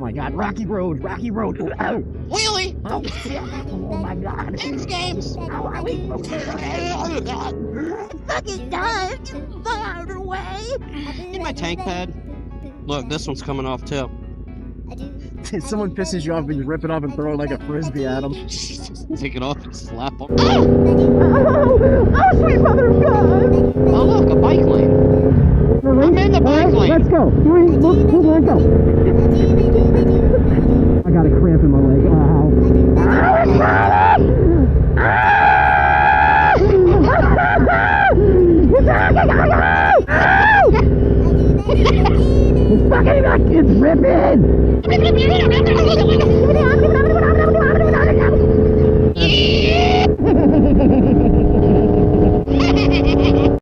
my god, Rocky Road, Rocky Road. Wheelie! Oh shit! Oh my god! X Games! How are we? Fucking dive! Get the fuck out of the way! Get my tank pad. Look, this one's coming off too. If someone pisses you off and you rip it off and throw it like a frisbee at them. Take it off and slap them. Oh, sweet mother of God! Oh look, a bike lane. I'm in the bike lane. Let's go. Let's go. I got a cramp in my leg. It's fucking like it's ripping!